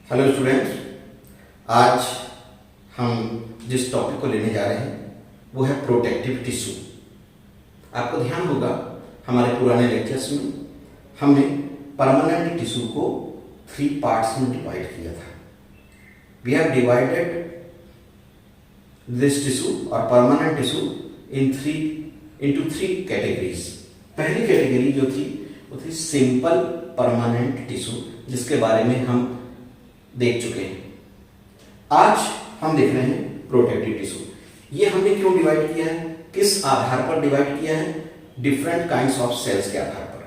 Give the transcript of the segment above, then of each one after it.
Hello students, आज हम जिस टॉपिक को लेने जा रहे हैं वो है प्रोटेक्टिव टिश्यू। आपको ध्यान होगा हमारे पुराने लेक्चर्स में हमने परमानेंट टिश्यू को 3 पार्ट्स में डिवाइड किया था। We have divided this tissue और परमानेंट टिश्यू इनटू 3 कैटेगरीज। पहली कैटेगरी जो थी वो थी सिंपल परमानेंट टिश्यू, जिसके बारे में हम देख चुके हैं। आज हम देख रहे हैं प्रोटेक्टिव टिश्यू। ये हमने क्यों डिवाइड किया है, किस आधार पर डिवाइड किया है? डिफरेंट काइंड्स ऑफ सेल्स के आधार पर।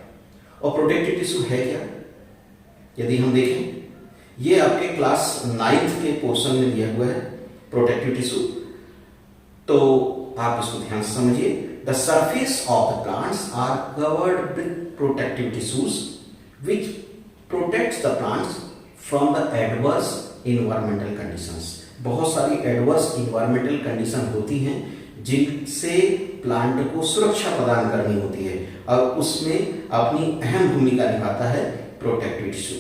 और प्रोटेक्टिव टिश्यू है क्या? यदि हम देखें, ये आपके क्लास 9th के पोर्शन में दिया हुआ है प्रोटेक्टिव टिश्यू, तो आप इसको ध्यान से समझिए। The surface of the plants are covered with protective tissues which protects the plants from the adverse environmental conditions। बहुत सारी adverse environmental condition होती हैं जिनसे प्लांट को सुरक्षा प्रदान करनी होती है, और उसमें अपनी अहम भूमिका निभाता है प्रोटेक्टिव टिश्यू।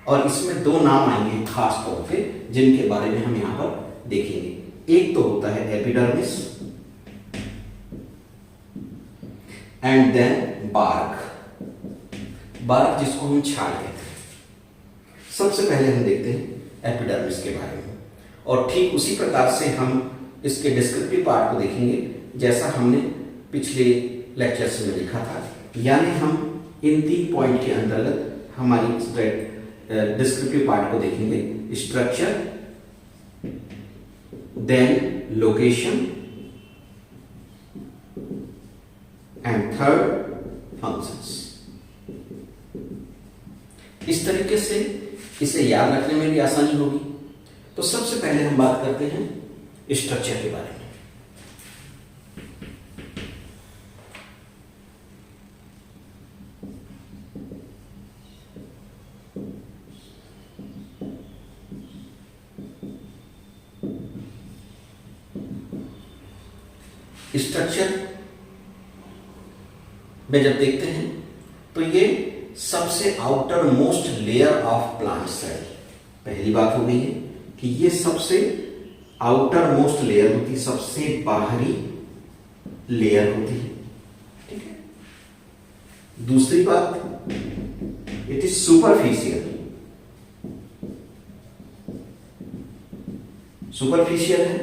और इसमें 2 नाम आएंगे खास तौर पे, जिनके बारे में हम यहाँ पर देखेंगे। एक तो होता है epidermis and then bark. Bark जिसको हम छाल कहते हैं। सबसे पहले हम देखते हैं एपिडर्मिस के बारे में, और ठीक उसी प्रकार से हम इसके डिस्क्रिप्टिव पार्ट को देखेंगे जैसा हमने पिछले लेक्चर्स में लिखा था। यानी हम इन 3 पॉइंट के अंतर्गत हमारी डिस्क्रिप्टिव पार्ट को देखेंगे। Structure, then location and third functions. इस तरीके से इसे याद रखने में भी आसानी होगी। तो सबसे पहले हम बात करते हैं स्ट्रक्चर के बारे में। स्ट्रक्चर में जब देखते हैं तो ये सबसे outermost layer of plant cell. पहली बात हो गई है कि ये सबसे आउटर मोस्ट लेयर होती है, सबसे बाहरी लेयर होती है। ठीक है। दूसरी बात, इट इज सुपरफिशियल। सुपरफिशियल है,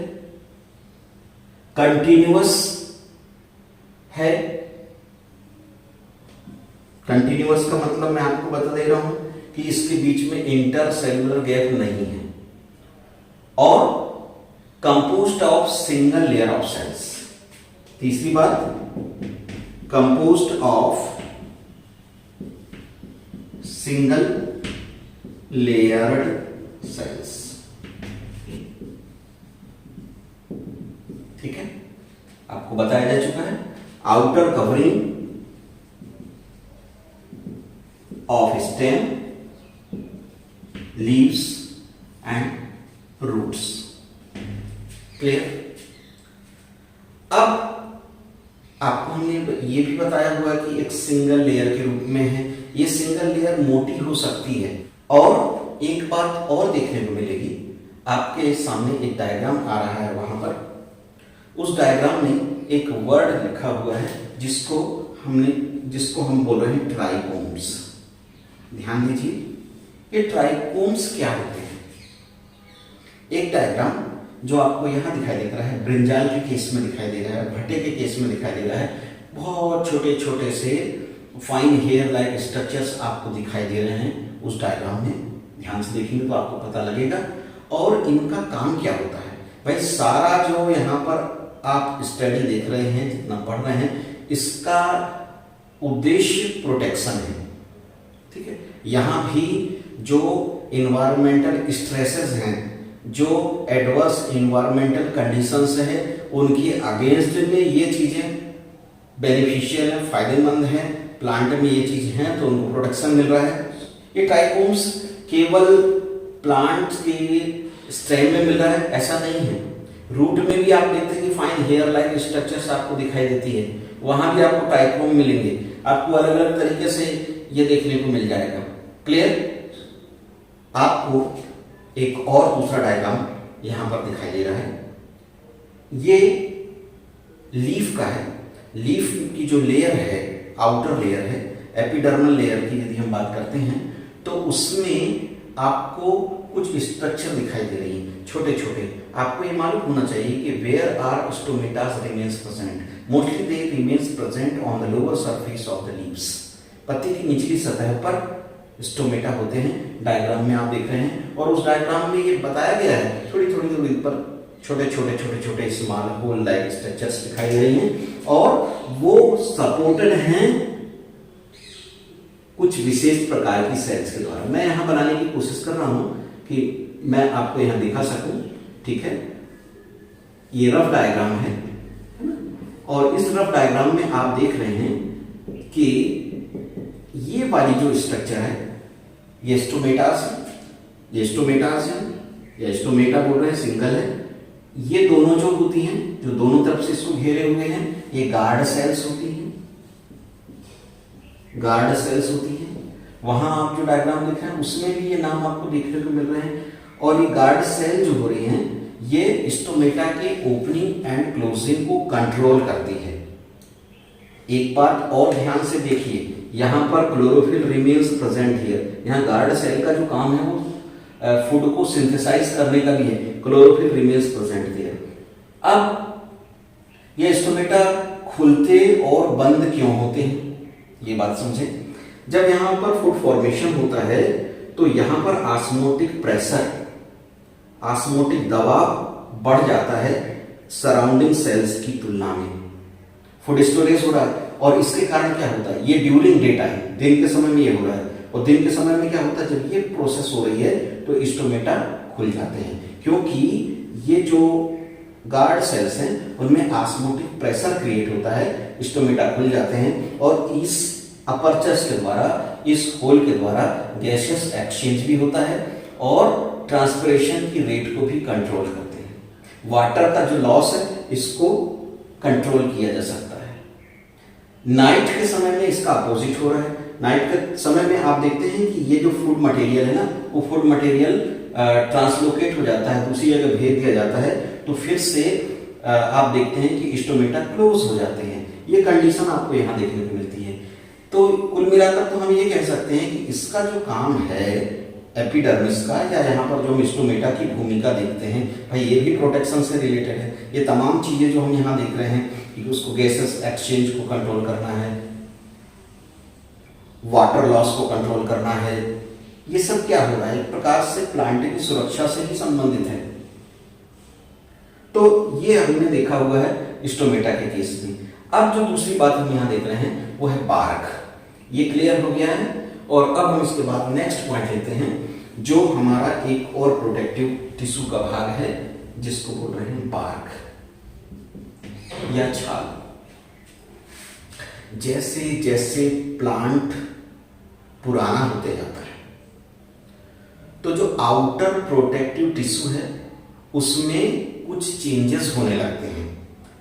कंटिन्यूअस है। कंटिन्यूअस का मतलब मैं आपको बता दे रहा हूं कि इसके बीच में इंटर सेलुलर गैप नहीं है, और composed of single layer of cells. तीसरी बात, composed of single layered cells. ठीक है, आपको बताया जा चुका है। Outer covering of stem, leaves and roots। क्लियर? अब आपको हमने ये भी बताया हुआ कि एक सिंगल लेयर के रूप में है। ये सिंगल लेयर मोटी हो सकती है। और एक बात और देखने को मिलेगी, आपके सामने एक डायग्राम आ रहा है, वहां पर उस डायग्राम में एक वर्ड लिखा हुआ है जिसको हम बोल रहे हैं ट्राइकोम्स। ध्यान दीजिए, ये ट्राइकोम्स क्या होते हैं? एक डायग्राम जो आपको यहां दिखाई दे रहा है, ब्रिंजाल के केस में दिखाई दे रहा है, भट्टे के केस में दिखाई दे रहा है, बहुत छोटे छोटे से फाइन हेयर लाइक स्ट्रक्चर्स आपको दिखाई दे रहे हैं उस डायग्राम में। ध्यान से देखेंगे तो आपको पता लगेगा। और इनका काम क्या होता है? भाई, सारा जो यहाँ पर आप स्टडी देख रहे हैं, जितना पढ़ रहे हैं, इसका उद्देश्य प्रोटेक्शन है। ठीक है। यहां भी जो इन्वायरमेंटल स्ट्रेसेस हैं, जो एडवर्स इन्वायरमेंटल कंडीशंस है, उनके अगेंस्ट में ये चीजें बेनिफिशियल है, फायदेमंद है। प्लांट में ये चीज है तो उनको प्रोटेक्शन मिल रहा है। ये ट्राइकोम्स केवल प्लांट के स्टेम में मिल रहा है ऐसा नहीं है। रूट में भी आप देखते हैं कि फाइन हेयर लाइक स्ट्रक्चर्स आपको दिखाई देती है, वहां भी आपको ट्राइकोम मिलेंगे। आपको अलग अलग तरीके से ये देखने को मिल जाएगा। क्लियर? आपको एक और दूसरा डायग्राम यहां पर दिखाई दे रहा है। ये लीफ का है। लीफ की जो लेयर है, आउटर लेयर है, एपिडर्मल लेयर की यदि हम बात करते हैं तो उसमें आपको कुछ स्ट्रक्चर दिखाई दे रही है, छोटे छोटे। आपको ये मालूम होना चाहिए कि where are stomatas remains present, mostly they remains present on the lower surface of the leaves. पत्ती की निचली सतह पर स्टोमेटा होते हैं, डायग्राम में आप देख रहे हैं। और उस डायग्राम में ये बताया गया है, थोड़ी थोड़ी दूरी पर छोटे छोटे छोटे छोटे स्मॉल होल लाइक स्ट्रक्चर्स दिखाई दे रही हैं और वो सपोर्टेड हैं कुछ विशेष प्रकार की सेल्स के द्वारा। मैं यहां बनाने की कोशिश कर रहा हूं कि मैं आपको यहां दिखा सकूं, ठीक है। ये रफ डायग्राम है ना, और इस रफ डायग्राम में आप देख रहे हैं कि ये वाली जो स्ट्रक्चर है ये स्टोमेटास है, ये स्टोमेटास है, ये स्टोमेटा बोल रहे हैं, सिंगल है। ये दोनों जो होती हैं, जो दोनों तरफ से इसको घेरे हुए हैं, ये गार्ड सेल्स होती हैं, गार्ड सेल्स होती हैं। वहां आप जो डायग्राम देख रहे हैं उसमें भी ये नाम आपको देखने को मिल रहे हैं। और ये गार्ड सेल जो हो रही हैं ये स्टोमेटा के ओपनिंग एंड क्लोजिंग को कंट्रोल करती है। एक बात और ध्यान से देखिए, यहां पर क्लोरोफिल रिमेन्स प्रेजेंट हियर। यहां गार्ड सेल का जो काम है वो फूड को सिंथेसाइज करने का भी है, क्लोरोफिल रिमेन्स प्रेजेंट हियर। अब ये स्टोमेटा खुलते और बंद क्यों होते हैं, ये बात समझें। जब यहां पर फूड फॉर्मेशन होता है तो यहां पर ऑस्मोटिक प्रेशर, ऑस्मोटिक दबाव बढ़ जाता है सराउंडिंग सेल्स की तुलना में। फूड स्टोरेज हो रहा है और इसके कारण क्या होता है, ये ड्यूरिंग डे टाइम, दिन के समय में ये हो रहा है। और दिन के समय में क्या होता है, जब ये प्रोसेस हो रही है तो स्टोमेटा खुल जाते हैं, क्योंकि ये जो गार्ड सेल्स हैं उनमें ऑस्मोटिक प्रेशर क्रिएट होता है, स्टोमेटा खुल जाते हैं और इस अपर्चर्स के द्वारा, इस होल के द्वारा गैसियस एक्सचेंज भी होता है और ट्रांसपिरेशन की रेट को भी कंट्रोल करते हैं। वाटर का जो लॉस है इसको कंट्रोल किया जा सकता है। नाइट के समय में इसका अपोजिट हो रहा है। नाइट के समय में आप देखते हैं कि ये जो फूड मटेरियल है ना, वो फूड मटेरियल ट्रांसलोकेट हो जाता है, दूसरी जगह भेज दिया जाता है, तो फिर से आप देखते हैं कि स्टोमेटा क्लोज हो जाते हैं। ये कंडीशन आपको यहाँ देखने को मिलती है। तो कुल मिलाकर तो हम ये कह सकते हैं कि इसका जो काम है एपिडर्मिस का, या यहाँ पर जो हम स्टोमेटा की भूमिका देखते हैं, भाई ये भी प्रोटेक्शन से रिलेटेड है। ये तमाम चीजें जो हम यहाँ देख रहे हैं कि उसको गैसेस एक्सचेंज को कंट्रोल करना है, वाटर लॉस को कंट्रोल करना है, ये सब क्या हो रहा है, एक प्रकार से प्लांट की सुरक्षा से ही संबंधित है। तो ये हमने देखा हुआ है स्टोमेटा के केस में। अब जो दूसरी बात हम यहाँ देख रहे हैं वो है बार्क। ये क्लियर हो गया है। और अब हम इसके बाद नेक्स्ट पॉइंट लेते हैं, जो हमारा एक और प्रोटेक्टिव टिश्यू का भाग है जिसको बोल रहे हैं बार्क या छाल। जैसे जैसे प्लांट पुराना होते जाता है तो जो आउटर प्रोटेक्टिव टिश्यू है उसमें कुछ चेंजेस होने लगते हैं।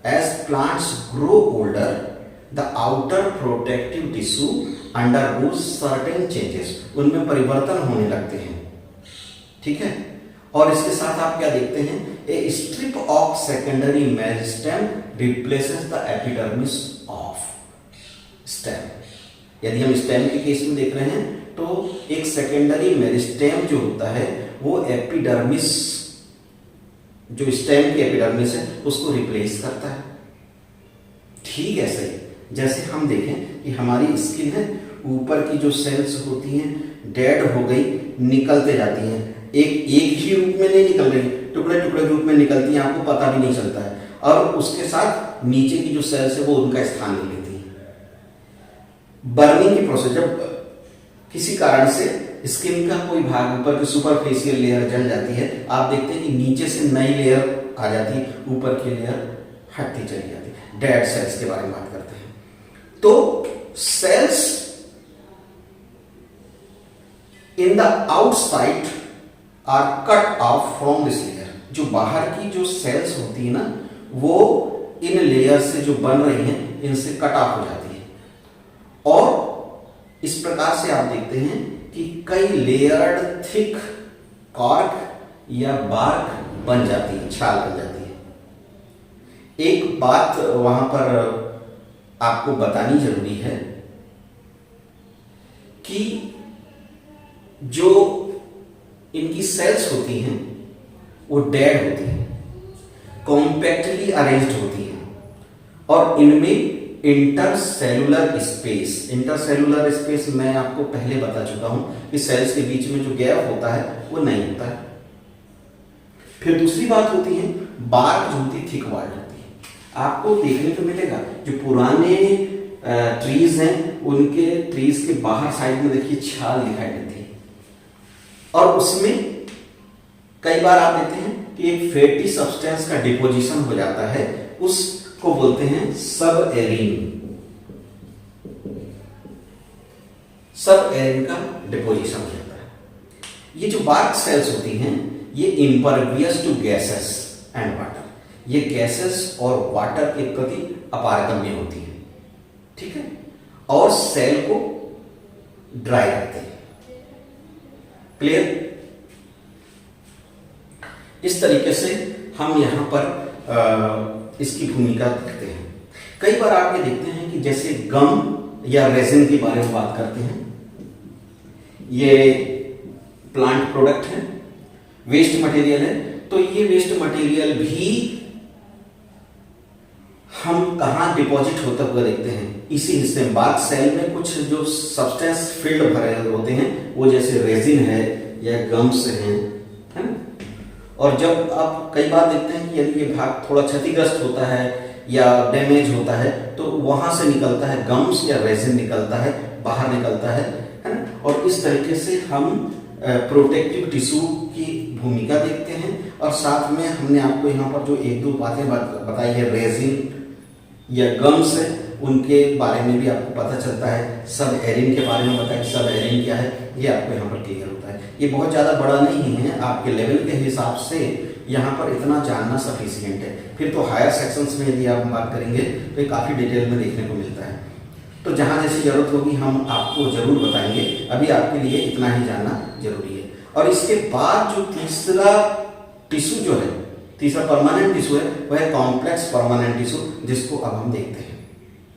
As plants grow older the outer protective tissue undergoes certain changes, उनमें परिवर्तन होने लगते हैं, ठीक है। और इसके साथ आप क्या देखते हैं, a strip of secondary meristem replaces the epidermis of stem. यदि हम स्टेम के केस में देख रहे हैं तो एक सेकेंडरी मेरिस्टेम जो होता है वो एपिडर्मिस, जो स्टेम की एपिडर्मिस है उसको रिप्लेस करता है। ठीक ऐसे ही जैसे हम देखें कि हमारी स्किन है, ऊपर की जो सेल्स होती हैं डेड हो गई, निकलते जाती हैं, एक ही रूप में नहीं निकल रही, टुकड़े टुकड़े रूप में निकलती हैं, आपको पता भी नहीं चलता है। और उसके साथ नीचे की जो सेल्स है वो उनका स्थान ले लेती हैं। बर्निंग की प्रोसेस, जब किसी कारण से स्किन का कोई भाग, ऊपर की सुपरफिशियल लेयर जल जाती है, आप देखते हैं कि नीचे से नई लेयर आ जाती है, ऊपर की लेयर हटती चली जाती है। डेड सेल्स के बारे में बात करते हैं। तो cells in the outside are cut off from this layer. जो बाहर की जो सेल्स होती है ना, वो इन लेयर से जो बन रही हैं इनसे कट ऑफ हो जाती है। और इस प्रकार से आप देखते हैं कि कई लेयर्ड थिक कॉर्क या बार्क बन जाती है, छाल बन जाती है। एक बात वहां पर आपको बतानी जरूरी है कि जो इनकी सेल्स होती हैं वो डेड होती हैं, कॉम्पैक्टली अरेंज्ड होती हैं और इनमें इंटरसेलुलर स्पेस मैं आपको पहले बता चुका हूं कि सेल्स के बीच में जो गैप होता है वो नहीं होता है। फिर दूसरी बात होती है बार्क जो होती है थिक वाल्ड होती है। आपको देखने को मिलेगा जो पुराने ट्रीज हैं उनके ट्रीज के बाहर साइड में देखिए छाल दिखाई देती है और उसमें कई बार आप देखते हैं कि एक फैटी सब्सटेंस का डिपोजिशन हो जाता है, उसको बोलते हैं सब एरिन का डिपोजिशन हो जाता है। ये जो बार्क सेल्स होती हैं ये impervious to gases and water, ये गैसेस और वाटर के प्रति अपारगम्य होती है, ठीक है, और सेल को ड्राई रखते हैं। क्लियर? इस तरीके से हम यहां पर इसकी भूमिका देखते हैं। कई बार आप ये देखते हैं कि जैसे गम या रेजिन के बारे में बात करते हैं, ये प्लांट प्रोडक्ट है, वेस्ट मटेरियल है, तो ये वेस्ट मटेरियल भी हम कहां डिपॉजिट होता हुआ देखते हैं, इसी हिस्से में बार्क सेल में कुछ जो सब्सटेंस फील्ड भरे होते हैं वो जैसे रेजिन है या गम्स हैं, है ना। और जब आप कई बार देखते हैं कि यदि ये भाग थोड़ा क्षतिग्रस्त होता है या डैमेज होता है तो वहां से निकलता है गम्स या रेजिन निकलता है, बाहर निकलता है ना। और इस तरीके से हम प्रोटेक्टिव टिश्यू की भूमिका देखते हैं। और साथ में हमने आपको यहाँ पर जो एक दो बातें बताई है रेजिन या गम्स है उनके बारे में भी आपको पता चलता है, सब एरिन के बारे में बताया, सब एरिन क्या है ये आपको यहाँ पर क्लियर होता है। ये बहुत ज़्यादा बड़ा नहीं है, आपके लेवल के हिसाब से यहाँ पर इतना जानना सफिशिएंट है। फिर तो हायर सेक्शंस में यदि आप बात करेंगे तो ये काफ़ी डिटेल में देखने को मिलता है। तो जहाँ जैसी जरूरत होगी हम आपको जरूर बताएंगे, अभी आपके लिए इतना ही जानना जरूरी है। और इसके बाद जो तीसरा टिश्यू जो है, तीसरा परमानेंट टिश्यू है, वह है कॉम्प्लेक्स परमानेंट टिश्यू, जिसको अब हम देखते हैं।